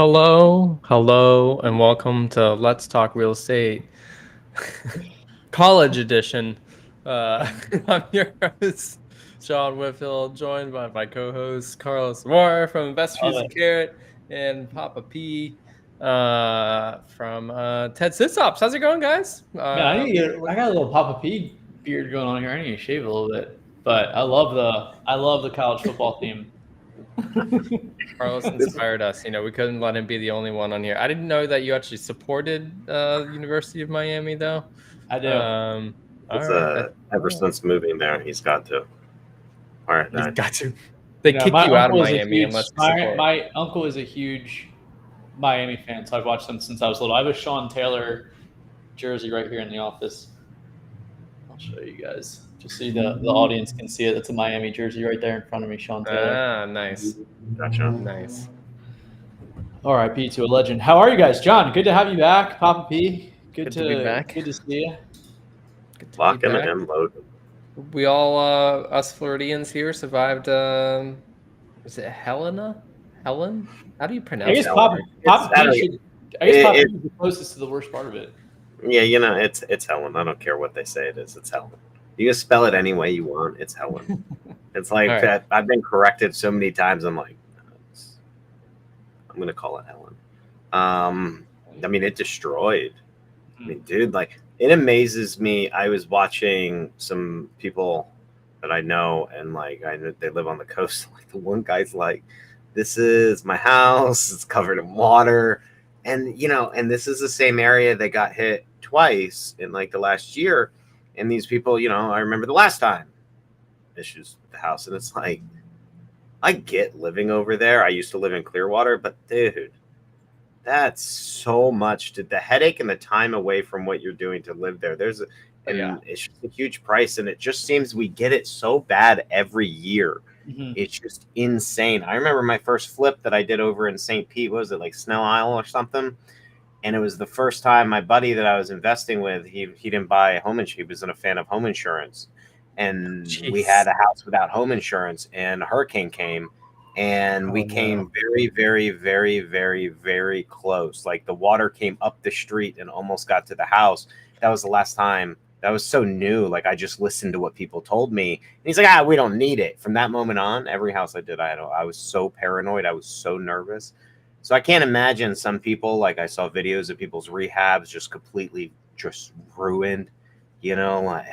Hello, and welcome to Let's Talk Real Estate College Edition. I'm your host, Sean Whitfield, joined by my co-host Carlos Moore from Investors and Carrot and Papa P from Ted Sysops. How's it going, guys? Yeah, I got a little Papa P beard going on here. I need to shave a little bit, but I love the college football theme. Carlos inspired us. We couldn't let him be the only one on here. I didn't know that you actually supported University of Miami, though. I do. Ever since moving there, he's got to. All right, he's got to. They kick you out of Miami unless you support. My uncle is a huge Miami fan, so I've watched them since I was little. I have a Sean Taylor jersey right here in the office. I'll show you guys. Just so the audience can see it. It's a Miami jersey right there in front of me, Sean Taylor. Ah, nice. Gotcha. Nice. R.I.P. to a legend. How are you guys? John, good to have you back. Papa P, good to be back. Good to see you. Locking and loading. We all, us Floridians here, survived, is it Helena? Helen? How do you pronounce it? I guess Papa P is the closest to the worst part of it. Yeah, it's Helen. I don't care what they say it is. It's Helen. You can spell it any way you want. It's Helen. It's like Right. that. I've been corrected so many times. I'm like, I'm going to call it Helen. I mean, it destroyed. I mean, dude, like, it amazes me. I was watching some people that I know, and like, they live on the coast. Like, the one guy's like, this is my house. It's covered in water. And, and this is the same area that got hit twice in like the last year. And these people, I remember the last time issues with the house. And it's like, I get living over there. I used to live in Clearwater, but dude, that's so much to the headache and the time away from what you're doing to live there. It's just a huge price. And it just seems we get it so bad every year. Mm-hmm. It's just insane. I remember my first flip that I did over in St. Pete. What was it, like Snell Isle or something? And it was the first time my buddy that I was investing with, he didn't buy home insurance. He wasn't a fan of home insurance. And we had a house without home insurance, and a hurricane came, and we came very, very, very, very, very close. Like, the water came up the street and almost got to the house. That was the last time. That was so new. Like, I just listened to what people told me. And he's like, we don't need it. From that moment on, every house I did, I was so paranoid. I was so nervous. So I can't imagine some people, like, I saw videos of people's rehabs just completely just ruined, like.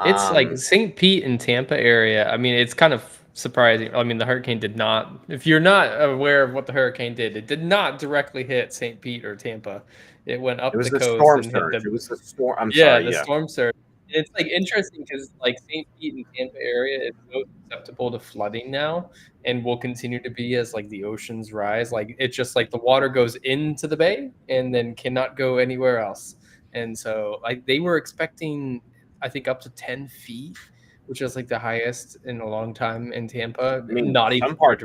It's like St. Pete and Tampa area. I mean, it's kind of surprising. I mean, the hurricane did not, if you're not aware of what the hurricane did, it did not directly hit St. Pete or Tampa. It went up the coast. Storm surge. It was the storm. Storm surge. It's like interesting because like St. Pete and Tampa area is so susceptible to flooding now, and will continue to be as like the oceans rise. Like, it's just like the water goes into the bay and then cannot go anywhere else. And so like they were expecting, I think, up to 10 feet, which is like the highest in a long time in Tampa. I mean, not even parts.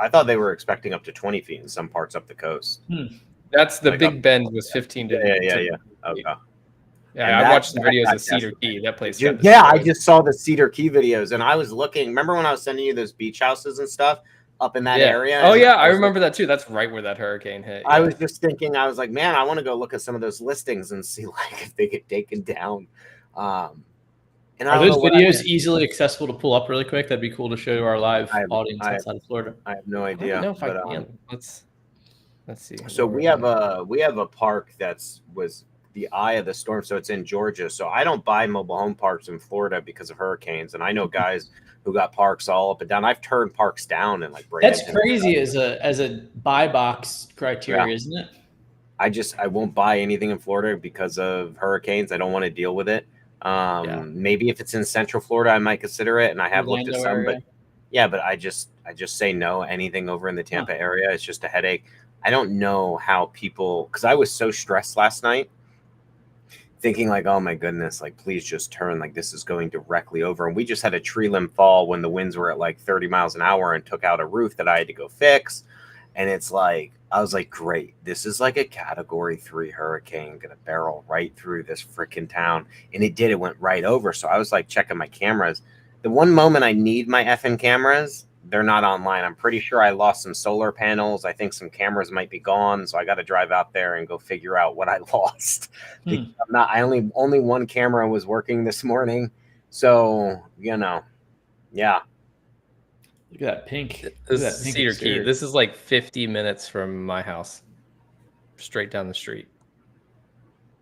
I thought they were expecting up to 20 feet in some parts up the coast. That's the Big Bend was 15 to yeah. Okay. Yeah, I watched the videos of Cedar Key. That place. I just saw the Cedar Key videos, and I was looking. Remember when I was sending you those beach houses and stuff up in that area? Oh yeah, I remember that too. That's right where that hurricane hit. Yeah. I was just thinking. I was like, man, I want to go look at some of those listings and see like if they get taken down. And are those videos easily accessible to pull up really quick? That'd be cool to show our live audience outside of Florida. I have no idea. I don't know if I can. Let's see. So we have a park was the eye of the storm. So it's in Georgia. So I don't buy mobile home parks in Florida because of hurricanes. And I know guys who got parks all up and down. I've turned parks down and like that's crazy as a buy box criteria, isn't it? I won't buy anything in Florida because of hurricanes. I don't want to deal with it. Maybe if it's in Central Florida, I might consider it. And I have looked at some, area. but I just say no. Anything over in the Tampa area, it's just a headache. I don't know how people, because I was so stressed last night, thinking like, oh my goodness, like please just turn, like this is going directly over. And we just had a tree limb fall when the winds were at like 30 miles an hour and took out a roof that I had to go fix. And it's like, I was like, great, this is like a Category 3 hurricane gonna barrel right through this freaking town. And it did, it went right over. So I was like checking my cameras. The one moment I need my effing cameras, they're not online. I'm pretty sure I lost some solar panels. I think some cameras might be gone, so I got to drive out there and go figure out what I lost. Because I only one camera was working this morning, so yeah. Look at that pink. This is Cedar Key. This is like 50 minutes from my house, straight down the street.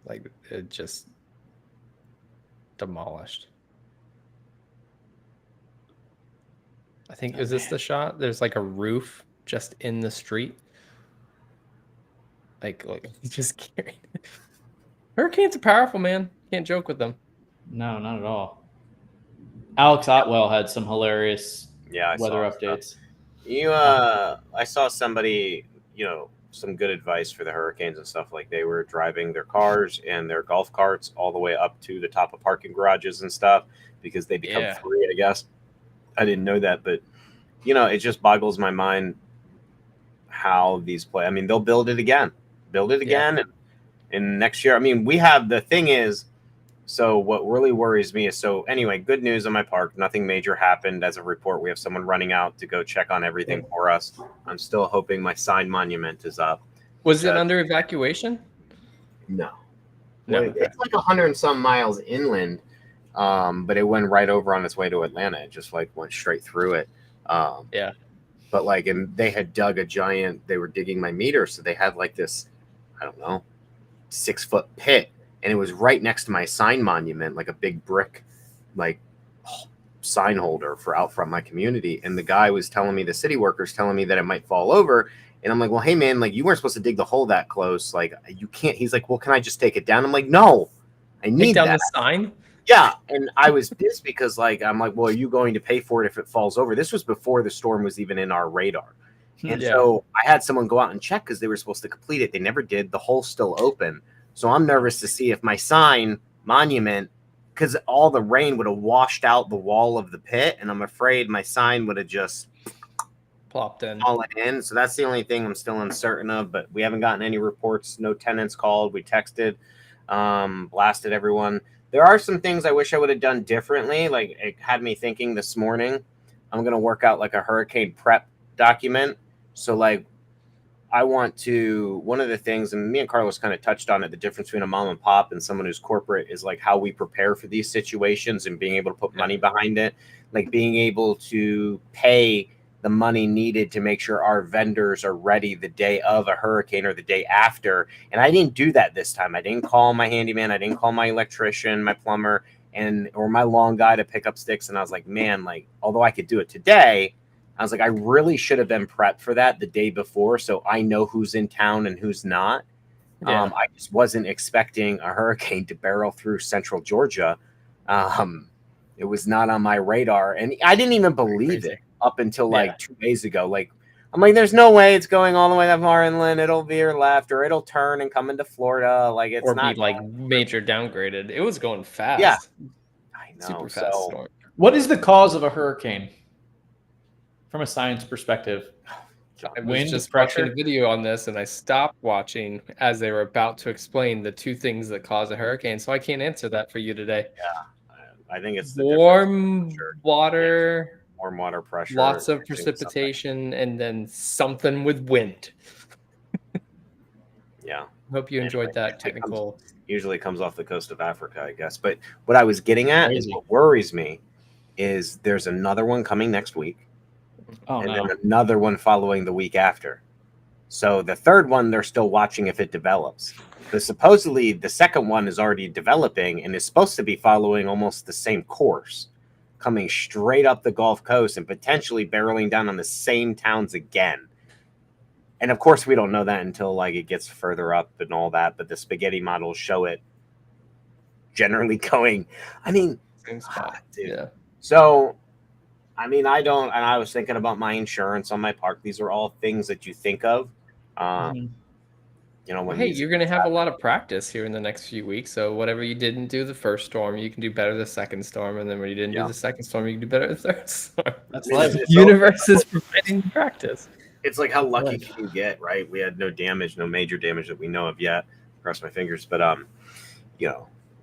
Like it just demolished. I think is this the shot? There's like a roof just in the street. Like just carried. Hurricanes are powerful, man. Can't joke with them. No, not at all. Alex Otwell had some hilarious weather updates. I saw somebody, some good advice for the hurricanes and stuff. Like they were driving their cars and their golf carts all the way up to the top of parking garages and stuff because they become free, I guess. I didn't know that, but it just boggles my mind how these play. I mean, they'll build it again, and next year. I mean, we have the thing is. So what really worries me is anyway, good news on my park. Nothing major happened as a report. We have someone running out to go check on everything for us. I'm still hoping my sign monument is up. Was it under evacuation? No. It's like 100 and some miles inland, but it went right over on its way to Atlanta. It just went straight through it. But and they had dug they were digging my meter. So they had this, I don't know, 6-foot pit. And it was right next to my sign monument, like a big brick, sign holder for out front my community. And the guy was telling me, the city workers telling me that it might fall over. And I'm like, well, hey man, you weren't supposed to dig the hole that close. You can't. He's like, well, can I just take it down? I'm like, no, I need down that. The sign. Yeah. And I was pissed because I'm like, well, are you going to pay for it if it falls over? This was before the storm was even in our radar. And so I had someone go out and check because they were supposed to complete it. They never did. The hole's still open. So I'm nervous to see if my sign monument, because all the rain would have washed out the wall of the pit, and I'm afraid my sign would have just plopped in. Fallen in. So that's the only thing I'm still uncertain of, but we haven't gotten any reports. No tenants called. We texted, blasted everyone. There are some things I wish I would have done differently. It had me thinking this morning, I'm going to work out a hurricane prep document. So I want to, one of the things, and me and Carlos kind of touched on it, the difference between a mom and pop and someone who's corporate is how we prepare for these situations and being able to put money behind it, being able to pay the money needed to make sure our vendors are ready the day of a hurricane or the day after. And I didn't do that this time. I didn't call my handyman. I didn't call my electrician, my plumber, or my lawn guy to pick up sticks. And I was like, man, although I could do it today, I was like, I really should have been prepped for that the day before, so I know who's in town and who's not. I just wasn't expecting a hurricane to barrel through central Georgia. It was not on my radar, and I didn't even believe it up until 2 days ago. I'm like, there's no way it's going all the way that far inland. It'll veer left, or it'll turn and come into Florida. It's not major downgraded. It was going fast. Yeah, I know. Super fast storm. What is the cause of a hurricane? From a science perspective, I was just watching a video on this, and I stopped watching as they were about to explain the two things that cause a hurricane. So I can't answer that for you today. Yeah, I think it's the warm water pressure, lots of precipitation, and then something with wind. Yeah, hope you enjoyed that technical. Usually comes off the coast of Africa, I guess. But what I was getting at is what worries me is there's another one coming next week. Then another one following the week after. So the third one, they're still watching if it develops. But supposedly the second one is already developing and is supposed to be following almost the same course, coming straight up the Gulf Coast and potentially barreling down on the same towns again. And of course, we don't know that until it gets further up and all that. But the spaghetti models show it generally going. I mean, same spot. Dude. Yeah. So. I mean, I don't, and I was thinking about my insurance on my park. These are all things that you think of. When you're going to have a lot of practice here in the next few weeks. So whatever you didn't do the first storm, you can do better the second storm. And then when you didn't do the second storm, you can do better the third storm. That's life. The universe is providing practice. It's how lucky can you get, right? We had no major damage that we know of yet. Cross my fingers. But,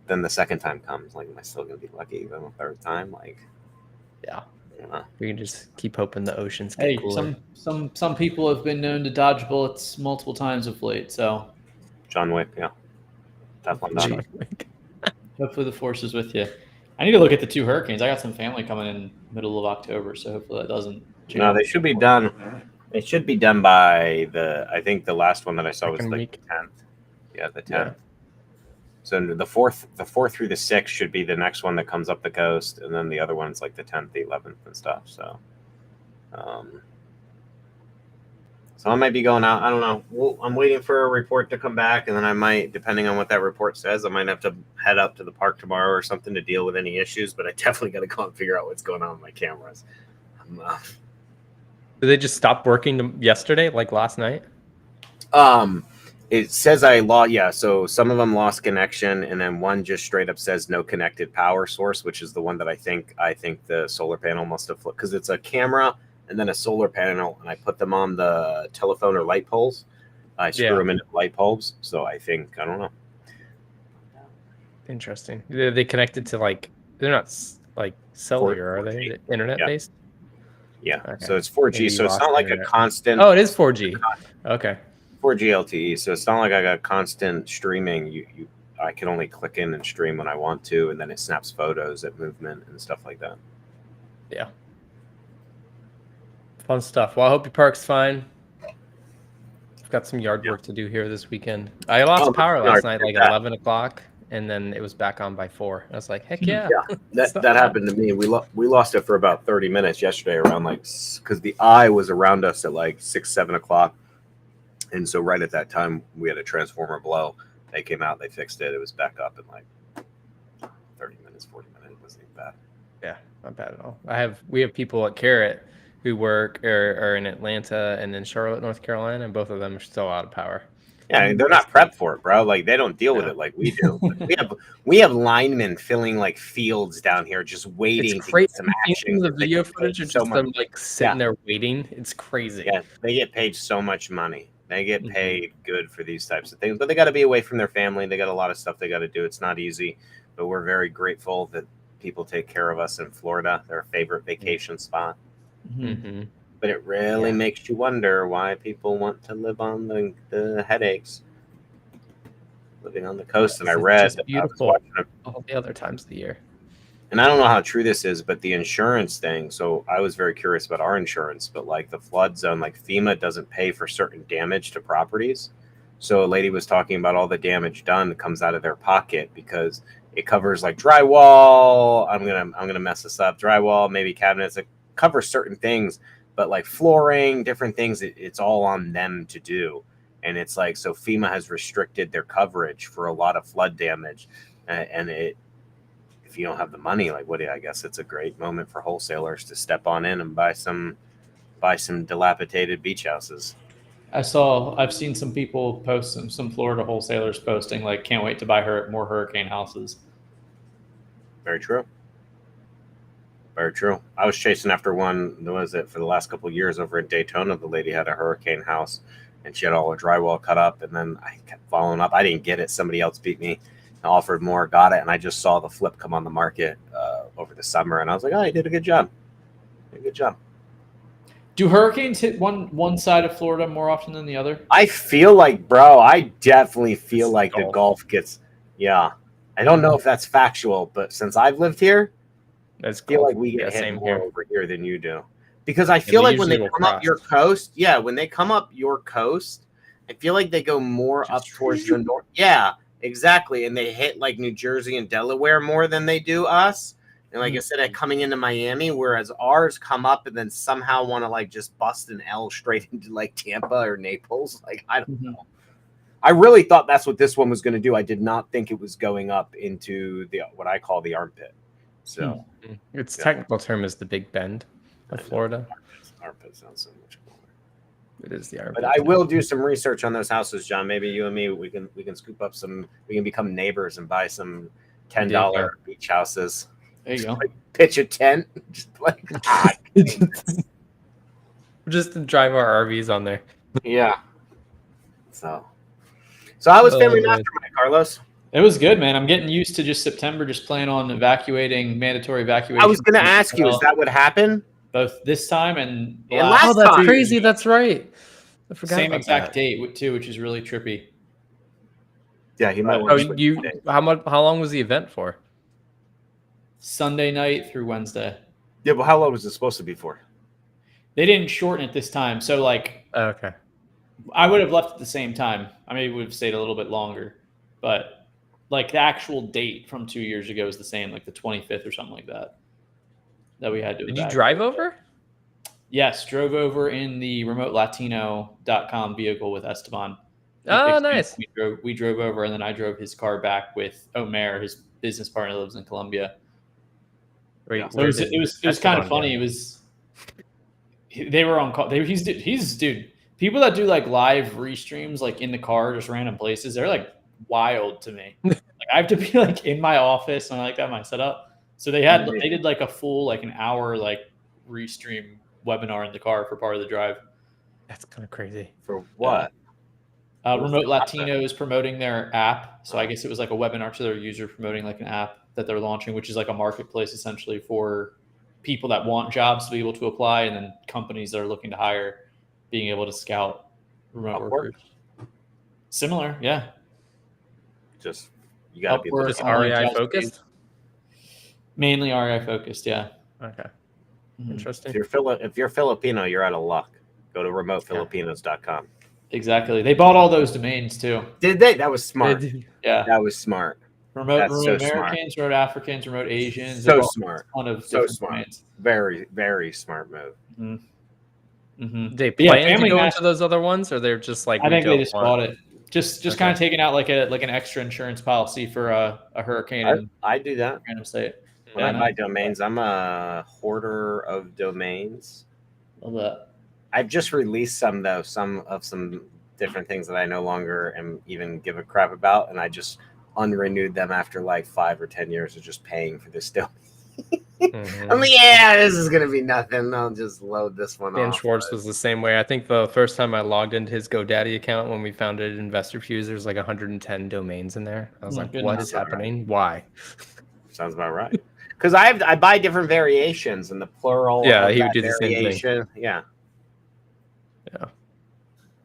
then the second time comes, am I still going to be lucky? Then the third time, yeah. We can just keep hoping the oceans get Hey, cooler. some people have been known to dodge bullets multiple times of late, so John Wick, yeah, definitely not. John Wick. hopefully the force is with you. I need to look at the 2 hurricanes. I got some family coming in middle of October, so hopefully that doesn't change. No, they should be done. They should be done by I think the last one that I saw was Second like week. the 10th. Yeah, the 10th. Yeah. So the 4th through the 6th should be the next one that comes up the coast, and then the other one's like the 10th, the 11th, and stuff. So, so I might be going out. I don't know. Well, I'm waiting for a report to come back, and then I might, depending on what that report says, I might have to head up to the park tomorrow or something to deal with any issues. But I definitely got to go and figure out what's going on with my cameras. Did they just stop working yesterday, like last night? It says I lost. Yeah, so some of them lost connection, and then one just straight up says no connected power source, which is the one that I think the solar panel must have flipped, because it's a camera and then a solar panel, and I put them on the telephone or light poles. I screw them into light bulbs, so I don't know. Interesting. They connected to they're not like cellular, are they? Internet based? Yeah. Okay. So it's 4G, Maybe so it's not like internet. a constant. Oh, it is 4G. Okay. 4G LTE, so it's not like I got constant streaming. I can only click in and stream when I want to, and then it snaps photos at movement and stuff like that. Yeah. Fun stuff. Well, I hope your park's fine. I've got some yard work to do here this weekend. I lost power last night, like at 11 o'clock, and then it was back on by 4. I was like, heck yeah. That happened to me. We lost it for about 30 minutes yesterday around because the eye was around us at like 6, 7 o'clock. And so right at that time, we had a transformer blow. They came out, they fixed it. It was back up in like 30 minutes, 40 minutes. It wasn't even bad. Yeah, not bad at all. We have people at Carrot who work are in Atlanta and in Charlotte, North Carolina, and both of them are still out of power. Yeah, they're not prepped for it, bro. Like they don't deal with it like we do. we have linemen filling like fields down here, just waiting to get some action. The video footage of just them like sitting there waiting. It's crazy. Yeah, they get paid so much money. They get paid good for these types of things, but they got to be away from their family. They got a lot of stuff they got to do. It's not easy, but we're very grateful that people take care of us in Florida. Their favorite vacation spot. Mm-hmm. But it really makes you wonder why people want to live on the headaches. Living on the coast, and I read beautiful all the other times of the year. And I don't know how true this is, but the insurance thing. So I was very curious about our insurance, but like the flood zone, like FEMA doesn't pay for certain damage to properties. So a lady was talking about all the damage done that comes out of their pocket because it covers like drywall. I'm gonna mess this up. Drywall, maybe cabinets. It covers certain things, but like flooring, different things. It's all on them to do. And it's like, so FEMA has restricted their coverage for a lot of flood damage, and if you don't have the money, like I guess it's a great moment for wholesalers to step on in and buy some dilapidated beach houses. I've seen some people post some Florida wholesalers posting like, can't wait to buy more hurricane houses. Very true. Very true. I was chasing after one, for the last couple of years over in Daytona. The lady had a hurricane house and she had all her drywall cut up, and then I kept following up. I didn't get it. Somebody else beat me. Offered more, got it, and I just saw the flip come on the market over the summer, and I was like, "Oh, you did a good job. Good job." Do hurricanes hit one side of Florida more often than the other? I feel like, bro, I definitely feel like the Gulf gets. Yeah, I don't know if that's factual, but since I've lived here, I feel like we get hit more over here than you do. Because I feel like when they come up your coast, when they come up your coast, I feel like they go more up towards the north. Yeah. Exactly, and they hit like New Jersey and Delaware more than they do us. And like I said, coming into Miami, whereas ours come up and then somehow want to like just bust an L straight into like Tampa or Naples. Like, I don't know. I really thought that's what this one was going to do. I did not think it was going up into what I call the armpit. So its technical term is the Big Bend of Florida. Armpit sounds so much cooler. It is the armpit. But I will do some research on those houses, John. Maybe you and me, we can scoop up some. We can become neighbors and buy some $10 beach houses. There you go. Like, pitch a tent, just like just to drive our RVs on there. Yeah. So how was Family Mastermind, Carlos? It was good, man. I'm getting used to just September, just planning on mandatory evacuation. I was going to ask you, is that what happened? both this time and last Oh, that's time. crazy. That's right. I forgot same about exact that. date too, which is really trippy. Yeah, he might Oh, want to switch the date. how long was the event for? Sunday night through Wednesday. Yeah, but how long was it supposed to be for? They didn't shorten it this time, so like Okay. I would have left at the same time. I maybe would have stayed a little bit longer, but like the actual date from 2 years ago is the same, like the 25th or something like that. That we had to. Did you drive over? Yes, drove over in the remotelatino.com vehicle with Esteban. He Oh, picked me up. nice. We drove over, and then I drove his car back with Omer, his business partner, lives in Colombia. Wait, Yeah. So it was kind of Esteban funny. go? It was they were on call. He's dude. People that do like live restreams like in the car, just random places, they're like wild to me. Like I have to be like in my office and I like got my setup. So they did like a full like an hour like restream webinar in the car for part of the drive. That's kind of crazy. For what? Remote Latino is promoting their app. So I guess it was like a webinar to their user promoting like an app that they're launching, which is like a marketplace essentially for people that want jobs to be able to apply, and then companies that are looking to hire being able to scout remote workers. Similar, yeah. Just you got to be Upwork, Just online REI jobs focused? mainly REI focused, yeah. Okay. Mhm. Interesting. if you're Filipino, you're out of luck. Go to remotefilipinos.com. Exactly. They bought all those domains too. Did they? That was smart. Yeah. That was smart. Remote That's so Americans, remote Africans, remote Asians. So smart. A ton of So different smart. domains. Very, very smart move. Mm-hmm. Mm-hmm. They plan to go into those other ones, or they're just like I think they don't just want- bought it. Just kind of taking out like an extra insurance policy for a hurricane. I do that. Random state. When I buy domains, I'm a hoarder of domains. Love that. I've just released some though, some different things that I no longer am even give a crap about, and I just unrenewed them after like 5 or 10 years of just paying for this domain. I'm like, yeah, this is gonna be nothing. I'll just load this one Dan off. Schwartz was the same way. I think the first time I logged into his GoDaddy account when we founded Investor Fuse, there's like 110 domains in there. I was like, what is happening? Why? Sounds about right. Because I buy different variations and the plural. Yeah, of he would that do the same thing. variation. Yeah. Yeah.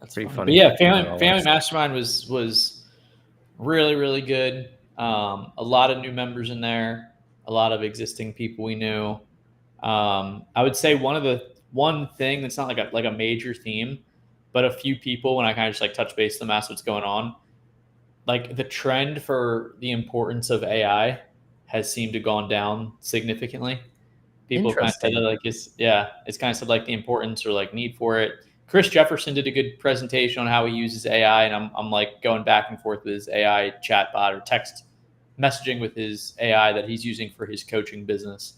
That's pretty funny. funny. But yeah, How it Family works. Mastermind was really, really good. A lot of new members in there, a lot of existing people we knew. I would say one thing that's not like a major theme, but a few people when I kind of just like touch base with them, ask what's going on. Like the trend for the importance of AI has seemed to gone down significantly. People kind of said that like it's kind of said like the importance or like need for it. Chris Jefferson did a good presentation on how he uses AI, and I'm like going back and forth with his AI chatbot or text messaging with his AI that he's using for his coaching business,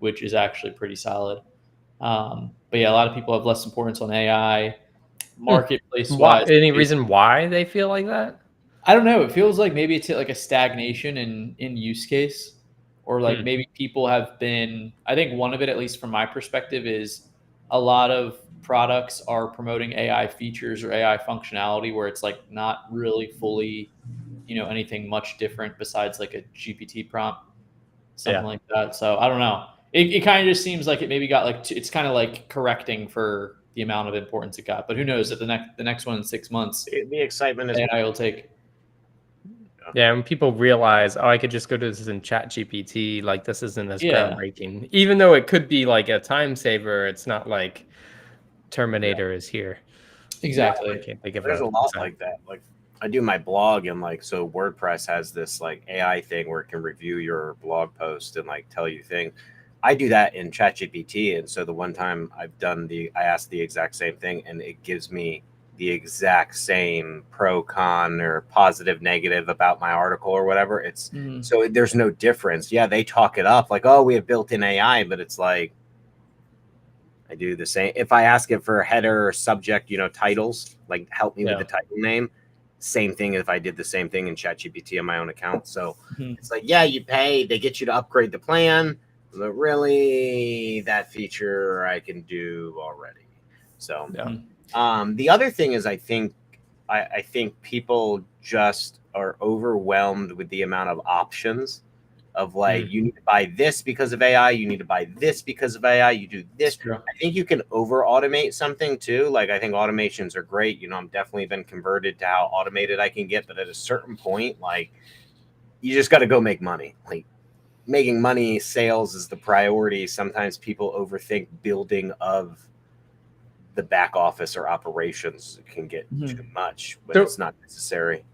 which is actually pretty solid. But yeah, a lot of people have less importance on AI. Marketplace wise, Any reason why they feel like that? I don't know. It feels like maybe it's like a stagnation in use case, or like maybe people have been. I think one of it, at least from my perspective, is a lot of products are promoting AI features or AI functionality where it's like not really fully, anything much different besides like a GPT prompt, something like that. So I don't know. It kind of just seems like it maybe got like it's kind of like correcting for the amount of importance it got. But who knows? At the next one in 6 months, The excitement is AI will take. Yeah, when people realize, I could just go to this in Chat GPT, like this isn't as groundbreaking. Even though it could be like a time saver, it's not like Terminator is here. Exactly. I can't think of There's a lot like that. Like I do my blog, and like so WordPress has this like AI thing where it can review your blog post and like tell you things. I do that in ChatGPT, and so the one time I asked the exact same thing, and it gives me the exact same pro, con, or positive, negative about my article or whatever. It's so there's no difference. Yeah, they talk it up like, oh, we have built-in AI, but it's like I do the same. If I ask it for a header or subject, titles, like help me with the title name, same thing if I did the same thing in ChatGPT on my own account. So it's like, yeah, you pay, they get you to upgrade the plan, but really that feature I can do already. So the other thing is I think people just are overwhelmed with the amount of options of like, you need to buy this because of AI, you need to buy this because of AI, you do this. I think you can over automate something too. Like, I think automations are great. You know, I'm definitely been converted to how automated I can get, but at a certain point, like, you just got to go make money. Like, making money, sales is the priority. Sometimes people overthink building of the back office or operations. It can get too much, but it's not necessary.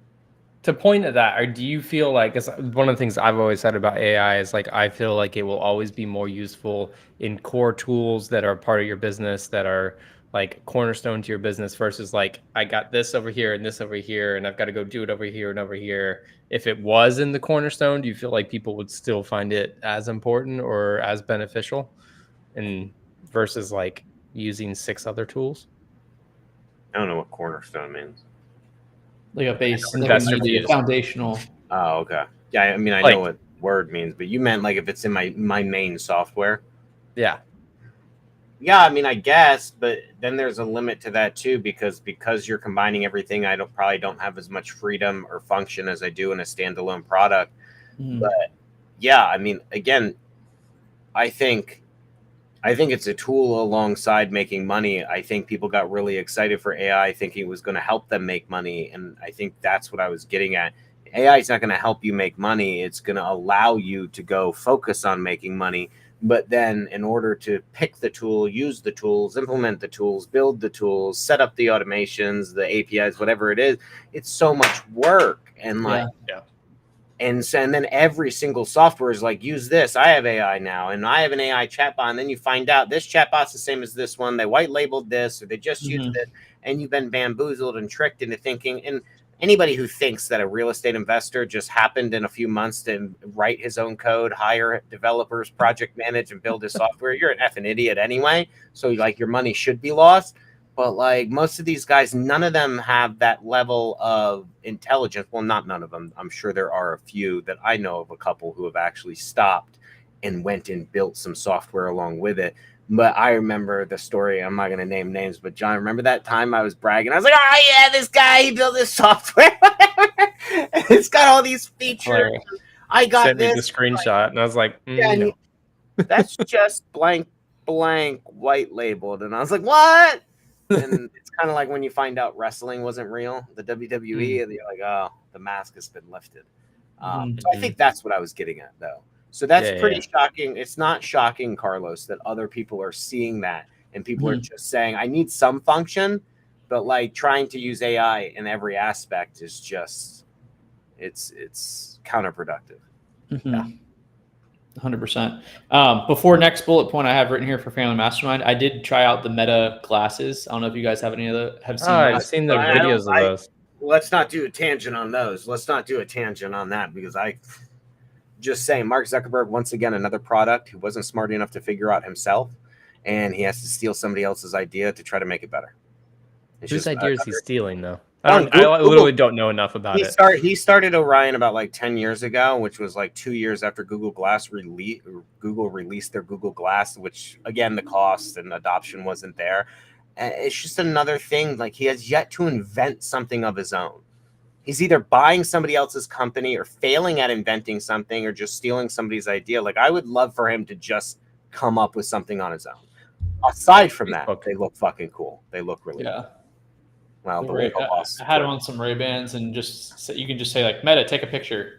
To point at that, or do you feel like, because one of the things I've always said about AI is like, I feel like it will always be more useful in core tools that are part of your business, that are like cornerstone to your business, versus like, I got this over here and this over here, and I've got to go do it over here and over here. If it was in the cornerstone, do you feel like people would still find it as important or as beneficial, and versus like using 6 other tools? I don't know what cornerstone means. Like a base, like Investor a views. foundational. Oh, okay. Yeah, I mean, I know what word means, but you meant like if it's in my main software. Yeah. Yeah, I mean, I guess, but then there's a limit to that too, because you're combining everything. I probably don't have as much freedom or function as I do in a standalone product. But yeah, I mean, again, I think it's a tool alongside making money. I think people got really excited for AI, thinking it was going to help them make money, and I think that's what I was getting at. AI is not going to help you make money. It's going to allow you to go focus on making money. But then in order to pick the tool, use the tools, implement the tools, build the tools, set up the automations, the APIs, whatever it is, it's so much work. And like, and then every single software is like, use this. I have AI now, and I have an AI chatbot. And then you find out this chatbot's the same as this one. They white labeled this, or they just used it, and you've been bamboozled and tricked into thinking. And anybody who thinks that a real estate investor just happened in a few months to write his own code, hire developers, project manage, and build his software, you're an effing idiot anyway. So like, your money should be lost. But like, most of these guys, none of them have that level of intelligence. Well, not none of them. I'm sure there are a few that I know of, a couple who have actually stopped and went and built some software along with it. But I remember the story. I'm not going to name names, but John, remember that time I was bragging? I was like, oh yeah, this guy, he built this software. It's got all these features. I got sent this. Me the screenshot, and I was like, no. That's just blank white labeled. And I was like, what? And it's kind of like when you find out wrestling wasn't real, the WWE, and you're like, oh, the mask has been lifted. So I think that's what I was getting at, though. So that's pretty shocking. It's not shocking, Carlos, that other people are seeing that, and people are just saying, I need some function, but like trying to use AI in every aspect is just, it's counterproductive. Yeah. 100%. Before next bullet point I have written here for Family Mastermind, I did try out the Meta glasses. I don't know if you guys have any of the I've seen the videos of those. Let's not do a tangent on those. Let's not do a tangent on that, because I just saying, Mark Zuckerberg, once again, another product who wasn't smart enough to figure out himself, and he has to steal somebody else's idea to try to make it better. Whose idea is he stealing, though? I literally don't know enough about it. He started Orion about like 10 years ago, which was like 2 years after Google released their Google Glass, which again, the cost and adoption wasn't there. And it's just another thing. Like, he has yet to invent something of his own. He's either buying somebody else's company or failing at inventing something or just stealing somebody's idea. Like, I would love for him to just come up with something on his own. Aside from that, they look fucking cool. They look really cool. Wow, I had him on some Ray-Bans, and you can just say like, Meta, take a picture.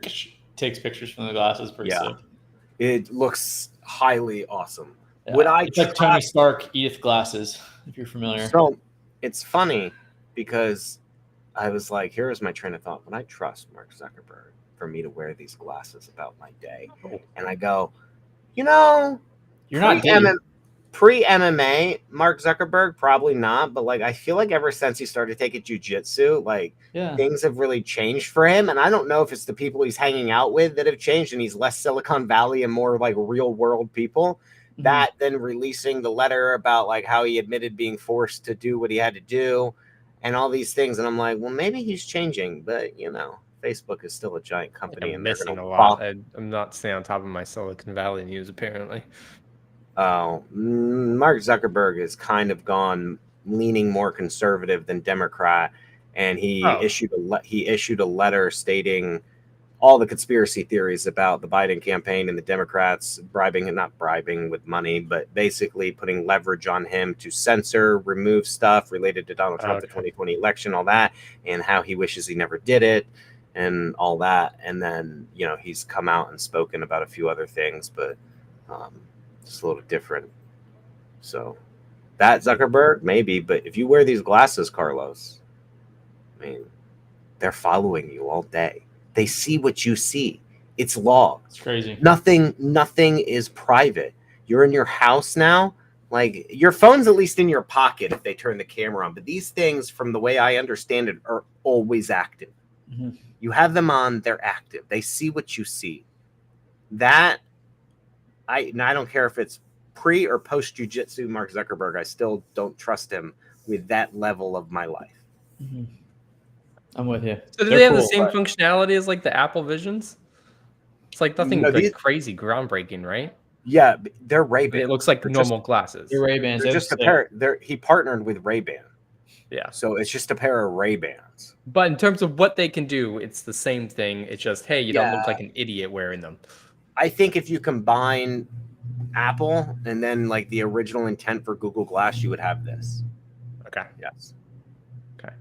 Takes pictures from the glasses. Pretty sick. It looks highly awesome. Yeah. It's like Tony Stark Edith glasses, if you're familiar. So it's funny because I was like, here's my train of thought. Would I trust Mark Zuckerberg for me to wear these glasses about my day? And I go, you're not pre-MMA, Mark Zuckerberg, probably not. But like, I feel like ever since he started taking jiu-jitsu, like things have really changed for him. And I don't know if it's the people he's hanging out with that have changed, and he's less Silicon Valley and more like real world people. That then releasing the letter about like how he admitted being forced to do what he had to do and all these things. And I'm like, well, maybe he's changing, but Facebook is still a giant company. I'm missing a lot. I'm not staying on top of my Silicon Valley news, apparently. Oh, Mark Zuckerberg has kind of gone leaning more conservative than Democrat, and he issued a letter stating all the conspiracy theories about the Biden campaign and the Democrats bribing, and not bribing with money, but basically putting leverage on him to censor, remove stuff related to Donald Trump, the 2020 election, all that, and how he wishes he never did it and all that. And then, he's come out and spoken about a few other things, but just a little different. So that Zuckerberg, maybe, but if you wear these glasses, Carlos, I mean, they're following you all day. They see what you see. It's logged. It's crazy. Nothing is private. You're in your house now. Like, your phone's at least in your pocket if they turn the camera on. But these things, from the way I understand it, are always active. Mm-hmm. You have them on, they're active. They see what you see. That, I don't care if it's pre or post jujitsu Mark Zuckerberg, I still don't trust him with that level of my life. Mm-hmm. I'm with you. So do they have the same functionality as like the Apple Visions? It's like nothing like crazy groundbreaking, right? Yeah, they're Ray-Ban. It looks like normal glasses. They're Ray-Bans. They're just a pair. He partnered with Ray-Ban. Yeah. So it's just a pair of Ray-Bans. But in terms of what they can do, it's the same thing. It's just, hey, you don't look like an idiot wearing them. I think if you combine Apple and then like the original intent for Google Glass, you would have this. Okay. Yes. Okay.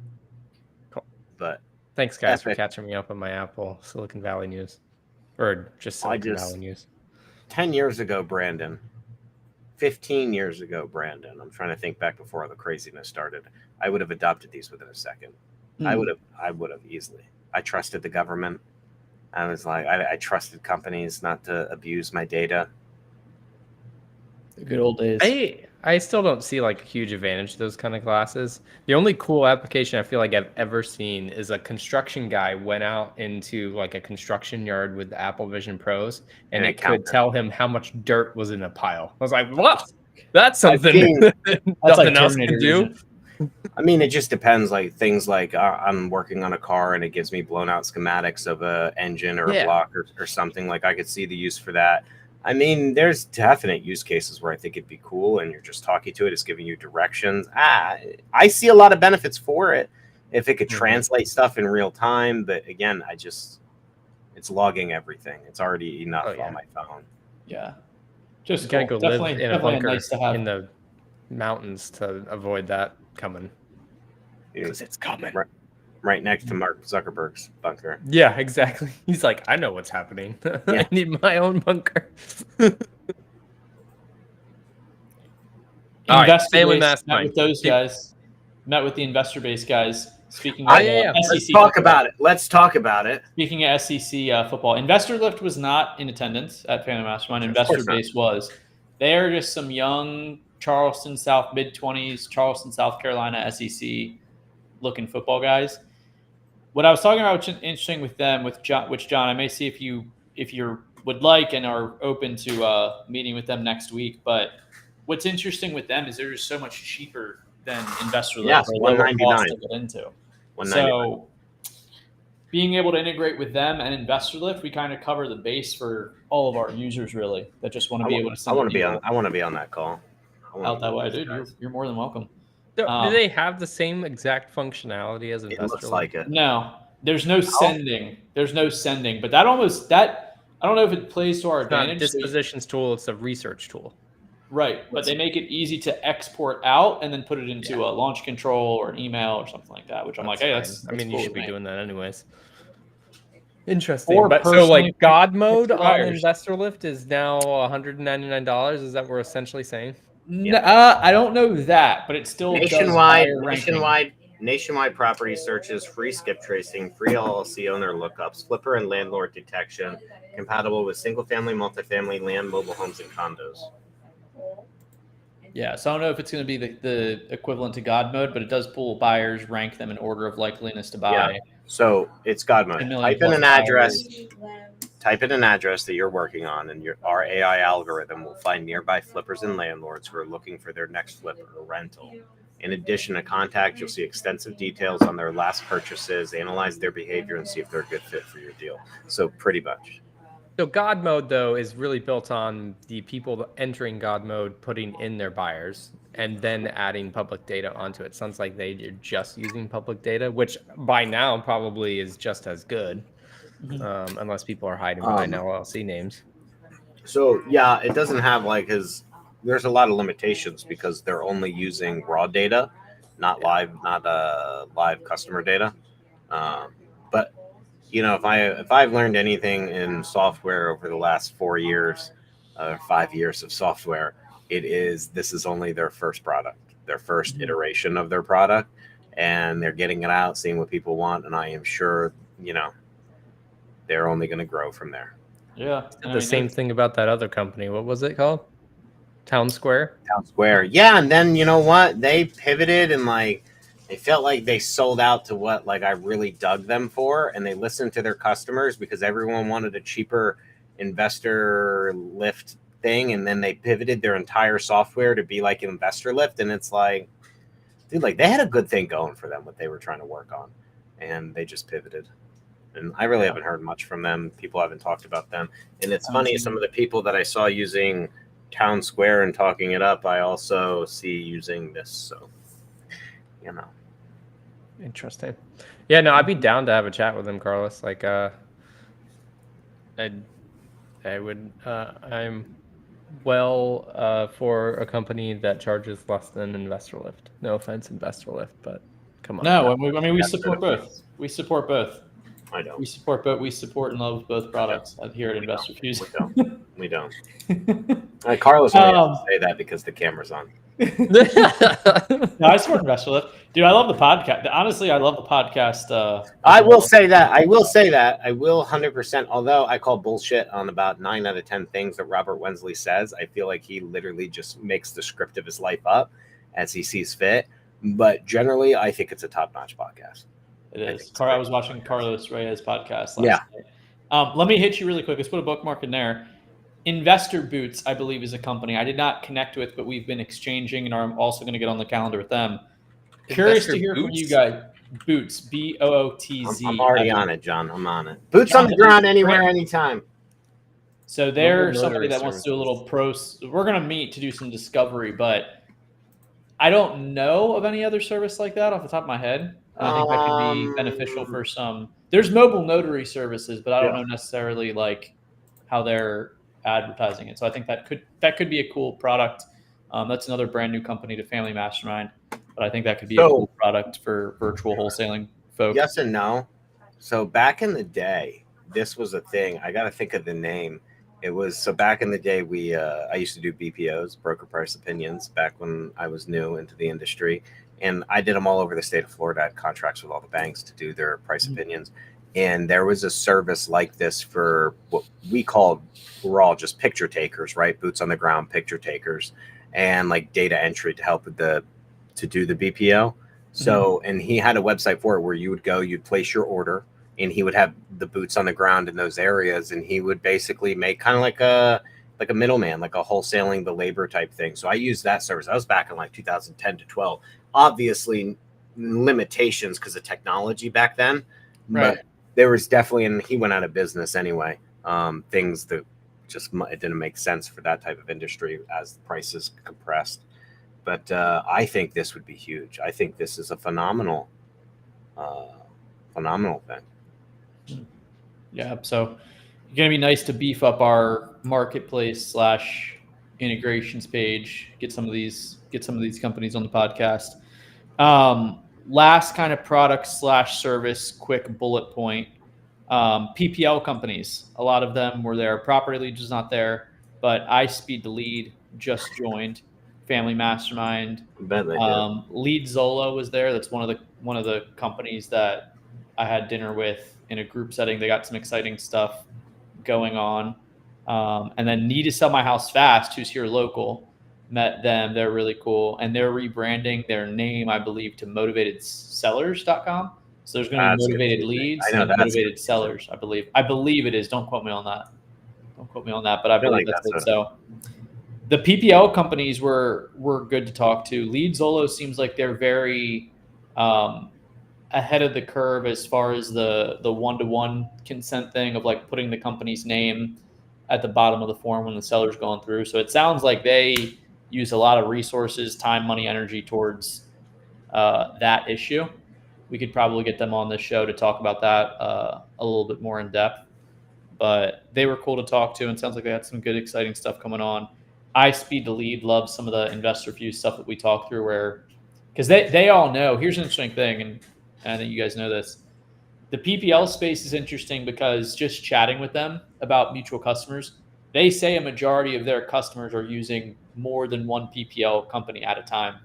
Cool. But thanks, guys, for catching me up on my Apple Silicon Valley news. Or just Silicon Valley news. 10 years ago, Brandon. 15 years ago, Brandon. I'm trying to think back before all the craziness started. I would have adopted these within a second. I would have easily. I trusted the government. I was like, I trusted companies not to abuse my data. The good old days. I still don't see like a huge advantage to those kind of glasses. The only cool application I feel like I've ever seen is a construction guy went out into like a construction yard with the Apple Vision Pros, and it could tell him how much dirt was in a pile. I was like, what? That's something nothing else can do. I mean, it just depends. Like things like I'm working on a car and it gives me blown out schematics of a engine or a block or something. Like I could see the use for that. I mean, there's definite use cases where I think it'd be cool, and you're just talking to it. It's giving you directions. I see a lot of benefits for it if it could translate stuff in real time. But again, it's logging everything. It's already enough on my phone. Yeah, just you gotta go live in a bunker in the mountains to avoid that coming, because it's coming right next to Mark Zuckerberg's bunker. Yeah, exactly. He's like, I know what's happening. I need my own bunker. All right, family Mastermind. Met with those guys. Met with the investor base guys. Speaking of SEC, let's talk about it. Let's talk about it. Speaking of SEC football, Investor Lift was not in attendance at Family Mastermind. Investor Base was. They are just some young Charleston, mid-20s, Charleston, South Carolina SEC looking football guys. What I was talking about, which is interesting with them, John, I may see if you would like and are open to meeting with them next week. But what's interesting with them is they're just so much cheaper than Investor Lift. Yes, $199 to get into. So being able to integrate with them and Investor Lift, we kind of cover the base for all of our users really that just want to be able to. I want to be on that call. Out that way, dude. You're more than welcome. Do they have the same exact functionality as Investor Lift? It looks like it. No, there's no sending. There's no sending, but I don't know if it plays to our advantage. It's not a dispositions tool. It's a research tool. Right, but they make it easy to export out and then put it into a launch control or an email or something like that. Which I'm like, hey, that's I mean, cool you should with be me. doing that anyways. Interesting. But so like God mode on Investor Lift is now $199. Is that what we're essentially saying? I don't know that, but it still nationwide property searches, free skip tracing, free LLC owner lookups, flipper and landlord detection, compatible with single family, multifamily, land, mobile homes, and condos. Yeah, so I don't know if it's going to be the equivalent to God mode, but it does pull buyers, rank them in order of likeliness to buy. Yeah. So it's God mode. Type in an address that you're working on, and our AI algorithm will find nearby flippers and landlords who are looking for their next flip or rental. In addition to contact, you'll see extensive details on their last purchases, analyze their behavior, and see if they're a good fit for your deal. So pretty much. So God mode, though, is really built on the people entering God mode, putting in their buyers, and then adding public data onto it. Sounds like they're just using public data, which by now probably is just as good. unless people are hiding behind LLC names. So yeah, it doesn't have like his. There's a lot of limitations because they're only using raw data, not live customer data. But you know, if I've learned anything in software over the last 4 years, 5 years of software, it is this is only their first product, their first iteration of their product, and they're getting it out, seeing what people want, and I am sure they're only going to grow from there. Yeah, The same thing about that other company. What was it called? Town Square. Town Square, yeah, and then you know what? They pivoted and like they felt like they sold out to what like I really dug them for, and they listened to their customers because everyone wanted a cheaper investor lift thing, and then they pivoted their entire software to be like investor lift, and it's like, dude, like they had a good thing going for them, what they were trying to work on, and they just pivoted. And I really haven't heard much from them. People haven't talked about them, and it's funny. Some of the people that I saw using Town Square and talking it up, I also see using this. So, Interesting. Yeah, no, I'd be down to have a chat with him, Carlos. Like, I would. I'm well for a company that charges less than Investor Lift. No offense, Investor Lift, but come on. No, I mean we support both. We support both. I don't. We support both. We support and love both products here at Investor Fuse. We don't. Carlos only has to say that because the camera's on. No, I support Investor Lift. Dude, I love the podcast. Honestly, I love the podcast. I will say that. I will 100%. Although I call bullshit on about 9 out of 10 things that Robert Wensley says, I feel like he literally just makes the script of his life up as he sees fit. But generally, I think it's a top-notch podcast. It is. I was watching Carlos Reyes' podcast last night. Let me hit you really quick. Let's put a bookmark in there. Investor Boots, I believe, is a company I did not connect with, but we've been exchanging, and I'm also going to get on the calendar with them. Curious to hear from you guys. Boots, Bootz. I'm already on it, John. I'm on it. Boots on the ground, anywhere, anytime. So they're somebody that wants to do a little pros. We're going to meet to do some discovery, but I don't know of any other service like that off the top of my head. I think that could be beneficial for some. There's mobile notary services, but I don't know necessarily like how they're advertising it. So I think that could be a cool product. That's another brand new company to Family Mastermind, but I think that could be a cool product for virtual wholesaling folks. Yes and no. So back in the day, this was a thing. I got to think of the name. It was so back in the day. I used to do BPOs, broker price opinions, back when I was new into the industry. And I did them all over the state of Florida. I had contracts with all the banks to do their price opinions. And there was a service like this for what we're all just picture takers, right? Boots on the ground, picture takers, and like data entry to help with to do the BPO. So, and he had a website for it where you would go, you'd place your order, and he would have the boots on the ground in those areas. And he would basically make kind of like a middleman, like a wholesaling the labor type thing. So I used that service. That was back in like 2010 to 12. Obviously limitations because of technology back then, right? But there was definitely, and he went out of business anyway. Things that just it didn't make sense for that type of industry as the prices compressed. But I think this would be huge. I think this is a phenomenal thing. Yeah. So it's gonna be nice to beef up our marketplace / integrations page. Get some of these companies on the podcast. Last kind of product / service, quick bullet point. PPL companies, a lot of them were there. Property Lead was not there, but iSpeed the Lead just joined Family Mastermind. I bet they did. Lead Zolo was there. That's one of the companies that I had dinner with in a group setting. They got some exciting stuff going on. And then Need to Sell My House Fast, who's here local. Met them. They're really cool. And they're rebranding their name, I believe, to motivatedsellers.com. So there's going to be motivated leads and motivated sellers, I believe. I believe it is. Don't quote me on that. But I believe that's it. So the PPL companies were good to talk to. Lead Zolo seems like they're very ahead of the curve as far as the one-to-one consent thing of like putting the company's name at the bottom of the form when the seller's going through. So it sounds like they use a lot of resources, time, money, energy towards that issue. we could probably get them on this show to talk about that a little bit more in depth. But they were cool to talk to, and sounds like they had some good, exciting stuff coming on. iSpeed to Lead loves some of the investor view stuff that we talk through, where because they all know. Here's an interesting thing, and I think you guys know this. The PPL space is interesting because just chatting with them about mutual customers, they say a majority of their customers are using more than one PPL company at a time.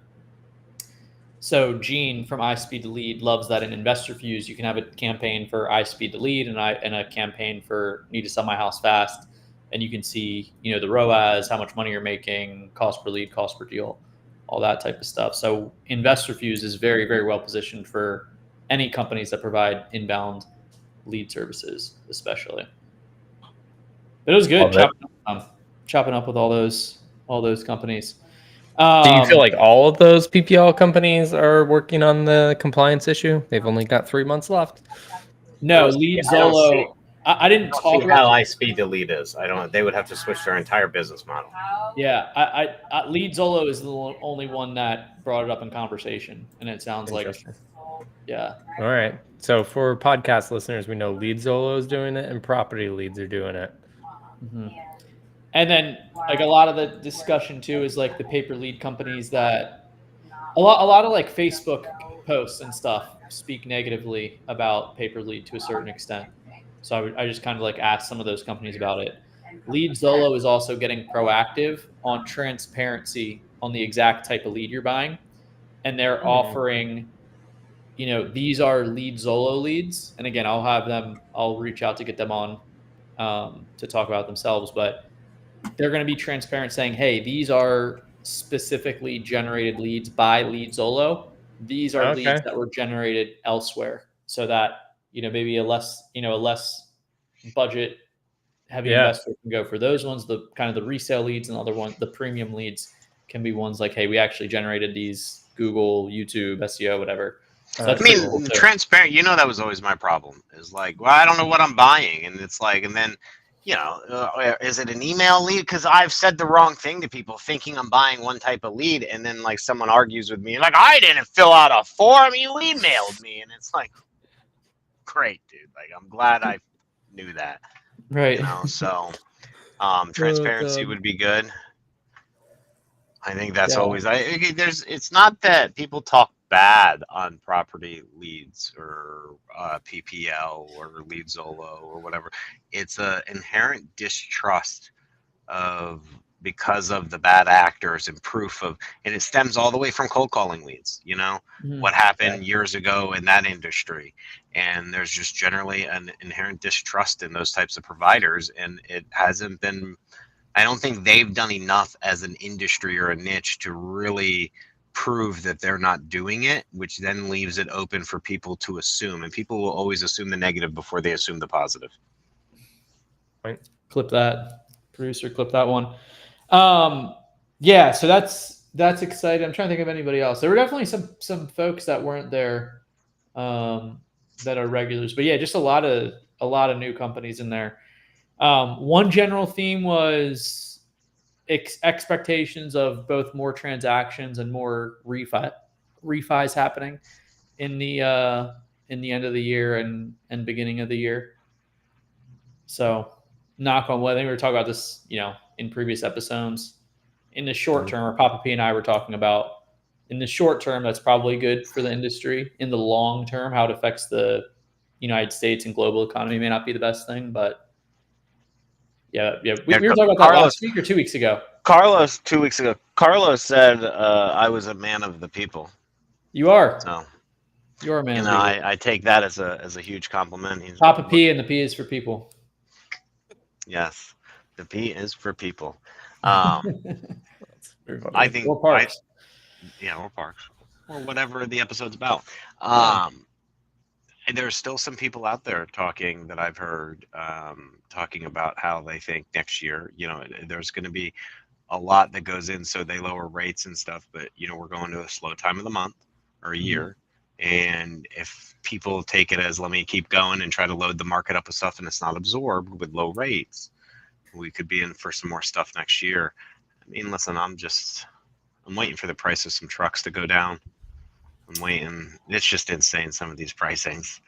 So Gene from iSpeed to Lead loves that in investor views. You can have a campaign for iSpeed to Lead and a campaign for need to sell my house fast. And you can see, the ROAS, how much money you're making, cost per lead, cost per deal, all that type of stuff. So investor views is very, very well positioned for any companies that provide inbound lead services, especially. But it was good chopping up with all those companies. Do you feel like all of those PPL companies are working on the compliance issue? They've only got 3 months left. No, Lead Zolo. I didn't talk about how iSpeed to Lead is. I don't. They would have to switch their entire business model. Yeah, I Lead Zolo is the only one that brought it up in conversation, and it sounds like, yeah. All right. So for podcast listeners, we know Lead Zolo is doing it, and Property Leads are doing it. Mm-hmm. And then like a lot of the discussion too is like the pay-per lead companies that a lot of like Facebook posts and stuff speak negatively about pay-per lead to a certain extent. So I just kind of like asked some of those companies about it. Lead Zolo is also getting proactive on transparency on the exact type of lead you're buying. And they're offering, these are Lead Zolo leads. And again, I'll reach out to get them on to talk about themselves, but they're going to be transparent saying, hey, these are specifically generated leads by Lead Zolo. These are leads that were generated elsewhere, so that, maybe a less budget heavy investor can go for those ones. The kind of the resale leads, and the other one, the premium leads, can be ones like, hey, we actually generated these Google, YouTube, SEO, whatever. So that's cool transparent. That was always my problem. Is like, well, I don't know what I'm buying, and it's like, and then, is it an email lead? Because I've said the wrong thing to people, thinking I'm buying one type of lead, and then like someone argues with me, like, I didn't fill out a form, you emailed me, and it's like, great, dude. Like, I'm glad I knew that. Right. So, transparency would be good. I think that's always. It's not that people talk bad on property leads or PPL or Lead Zolo or whatever. It's an inherent distrust because of the bad actors and and it stems all the way from cold calling leads. What happened years ago in that industry, and there's just generally an inherent distrust in those types of providers, and it hasn't been. I don't think they've done enough as an industry or a niche to really prove that they're not doing it, which then leaves it open for people to assume. And people will always assume the negative before they assume the positive. Right. Clip that. Producer, clip that one. Yeah, so that's exciting. I'm trying to think of anybody else. There were definitely some folks that weren't there that are regulars. But yeah, just a lot of new companies in there. One general theme was expectations of both more transactions and more refis happening in the end of the year and beginning of the year. So knock on wood. I think we were talking about this, in previous episodes. In the short term, or Papa P and I were talking about, in the short term, that's probably good for the industry. In the long term, how it affects the United States and global economy may not be the best thing, but yeah. We were talking about that last week or 2 weeks ago. 2 weeks ago. Carlos said I was a man of the people. You are. So you're a man of the people. I take that as a huge compliment. Papa P, and the P is for people. Yes, the P is for people. I think or parks. Or parks, or whatever the episode's about. And there's still some people out there talking that I've heard talking about how they think next year, there's going to be a lot that goes in, so they lower rates and stuff. But we're going to a slow time of the month or a year, and if people take it as, let me keep going and try to load the market up with stuff, and it's not absorbed with low rates, we could be in for some more stuff next year. I mean, listen, I'm waiting for the price of some trucks to go down. I'm waiting. It's just insane, some of these pricings.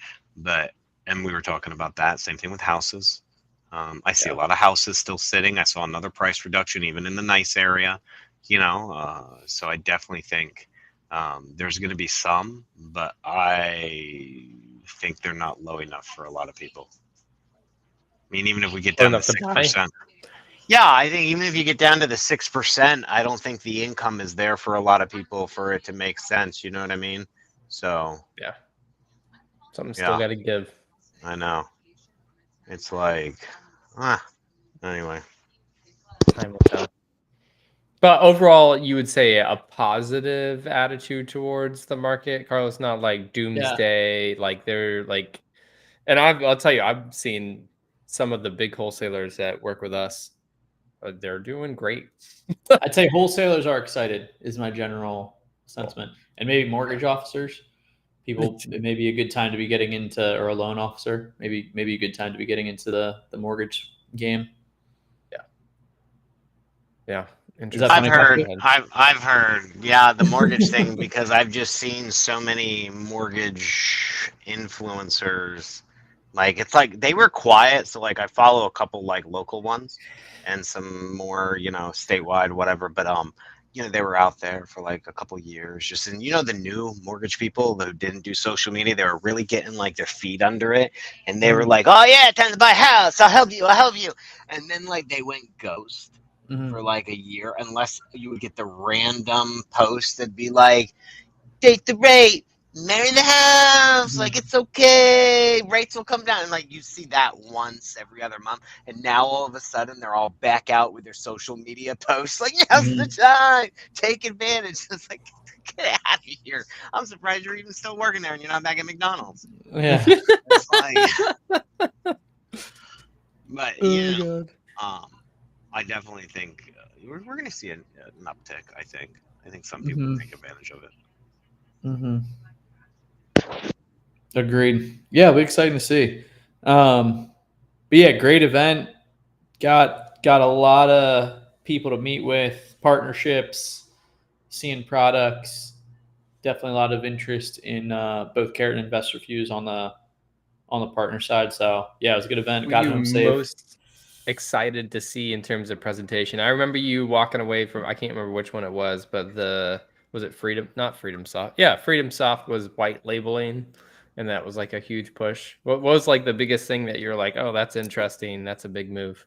And we were talking about that. Same thing with houses. I see a lot of houses still sitting. I saw another price reduction, even in the nice area, so I definitely think there's going to be some, but I think they're not low enough for a lot of people. I mean, even if we get Low down to enough to buy. 6%. Yeah, I think even if you get down to the 6%, I don't think the income is there for a lot of people for it to make sense. You know what I mean? So Yeah. Something's still got to give. I know. It's like, anyway. Time will tell. But overall, you would say a positive attitude towards the market, Carlos. Not like doomsday, like they're like. And I'll tell you, I've seen some of the big wholesalers that work with us. They're doing great. I'd say wholesalers are excited is my general sentiment, and maybe mortgage officers. People, it may be a good time to be getting into, or a loan officer, maybe a good time to be getting into the mortgage game. Yeah. I've heard, yeah, the mortgage thing, because I've just seen so many mortgage influencers. Like, it's like they were quiet. So, like, I follow a couple, like, local ones and some more, statewide, whatever. But, they were out there for like a couple years. Just, and the new mortgage people who didn't do social media, they were really getting like their feet under it. And they were like, oh, yeah, time to buy a house. I'll help you. And then, like, they went ghost. For like a year, unless you would get the random post that'd be like, date the rate, marry the house, like it's okay, rates will come down. And like you see that once every other month, and now all of a sudden they're all back out with their social media posts like, now's the time, take advantage. It's like, get out of here. I'm surprised you're even still working there and you're not back at McDonald's. Yeah. It's like, but I definitely think we're going to see an uptick. I think some people take advantage of it. Agreed. Yeah, it'll be exciting to see. But yeah, great event. Got a lot of people to meet with, partnerships, seeing products. Definitely a lot of interest in both Carrot and Investor Fuse on the partner side. So yeah, it was a good event. Got home safe. Most excited to see in terms of presentation? I remember you walking away from, I can't remember which one it was, but was it Freedom? Not Freedom Soft. Yeah, Freedom Soft was white labeling, and that was like a huge push. What was like the biggest thing that you're like, oh, that's interesting, that's a big move?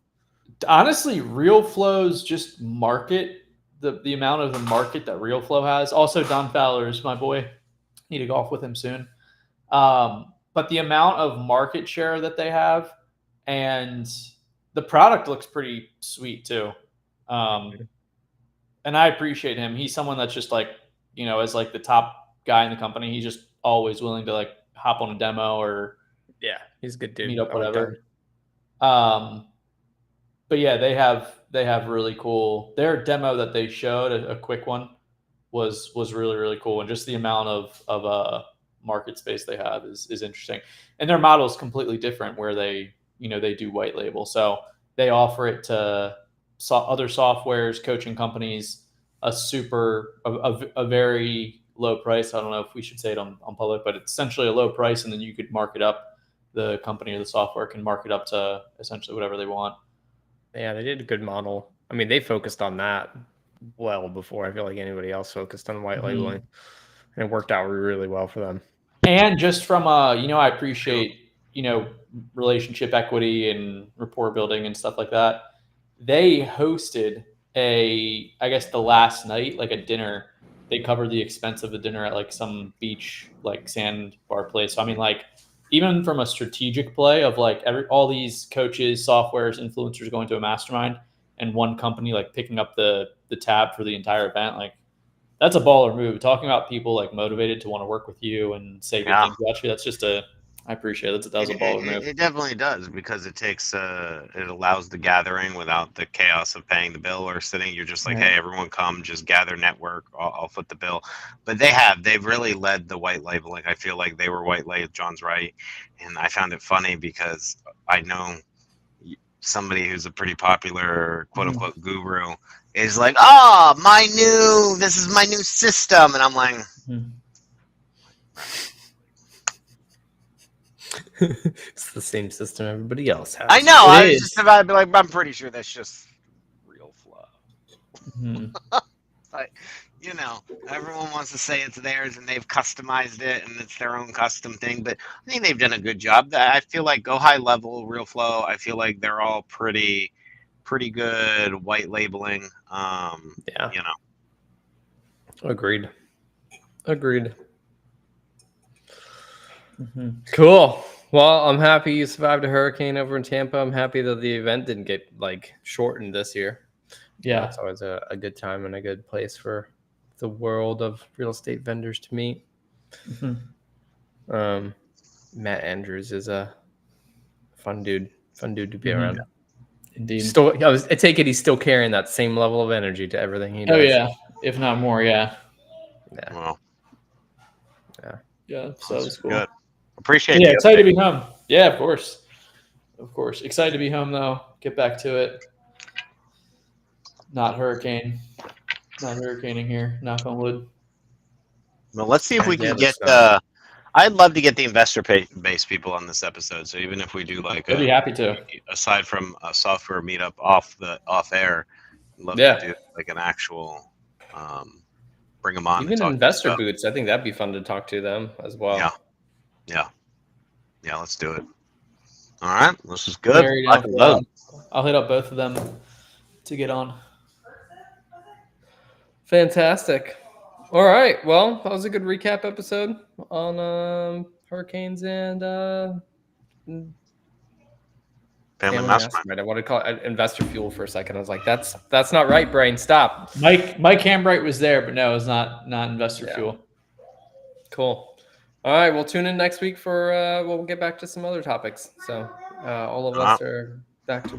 Honestly, RealFlow's just market, the amount of the market that RealFlow has. Also, Don Fowler is my boy. Need to golf with him soon. But the amount of market share that they have, and the product looks pretty sweet too. And I appreciate him. He's someone that's just like, as like the top guy in the company, he's just always willing to like hop on a demo or he's a good dude. Meet up, whatever. But yeah, they have really cool. Their demo that they showed, a quick one, was really, really cool. And just the amount of market space they have is interesting. And their model is completely different, where they do white label. So they offer it to other softwares, coaching companies, a very low price. I don't know if we should say it on public, but it's essentially a low price. And then you could mark it up. The company or the software can mark it up to essentially whatever they want. Yeah, they did a good model. I mean, they focused on that well before I feel like anybody else focused on white labeling. And it worked out really well for them. And just from I appreciate, relationship equity and rapport building and stuff like that. They hosted I guess the last night, like a dinner. They covered the expense of the dinner at like some beach, like sandbar place. So I mean, like, even from a strategic play of like all these coaches, softwares, influencers going to a mastermind, and one company like picking up the tab for the entire event, like that's a baller move. Talking about people like motivated to want to work with you and say good things about you. That's just I appreciate it. That was a baller move. It definitely does, because it takes it allows the gathering without the chaos of paying the bill or sitting. You're just like, hey, everyone come, just gather, network. I'll foot the bill. But they've really led the white labeling. I feel like they were white labeled. John's right, and I found it funny because I know somebody who's a pretty popular quote unquote guru is like, oh, this is my new system, and I'm like. It's the same system everybody else has. I know. It I was is. just about to be like, I'm pretty sure that's just real flow. Mhm. Like, you know, everyone wants to say it's theirs and they've customized it and it's their own custom thing, but I think they've done a good job. I feel like Go High Level, Real Flow, I feel like they're all pretty good white labeling. Yeah. You know. Agreed. Agreed. Mhm. Cool. Well, I'm happy you survived a hurricane over in Tampa. I'm happy that the event didn't get like shortened this year. Yeah. It's always a good time and a good place for the world of real estate vendors to meet. Mhm. Matt Andrews is a fun dude to be Mhm. around. Indeed. Still, I take it he's still carrying that same level of energy to everything he does. Oh yeah, if not more. Yeah. Yeah. Well, Yeah. So it's cool. good. Appreciate Yeah, the excited to update. be home. Yeah, of course. Of course. Excited to be home though. Get back to it. Not hurricaning here. Knock on wood. Well, let's see if we Yeah, can get. that's not. I'd love to get the investor base people on this episode. So even if we do like I'd be happy to. aside from a software meetup off air, I'd love Yeah. to do like an actual, bring them on Even and talk investor stuff. boots, I think that'd be fun to talk to them as well. Yeah. Let's do it. All right, this is good. Very down for that. I'll hit up both of them to get on. Fantastic. All right. Well, that was a good recap episode on hurricanes and Family Family Mastermind. Mastermind. I wanted to call it investor fuel for a second. I was like, that's not right, brain. Stop. Mike Hambright was there, but no, it's not investor fuel. Cool. All right. We'll tune in next week for we'll get back to some other topics. So all of us are back to work.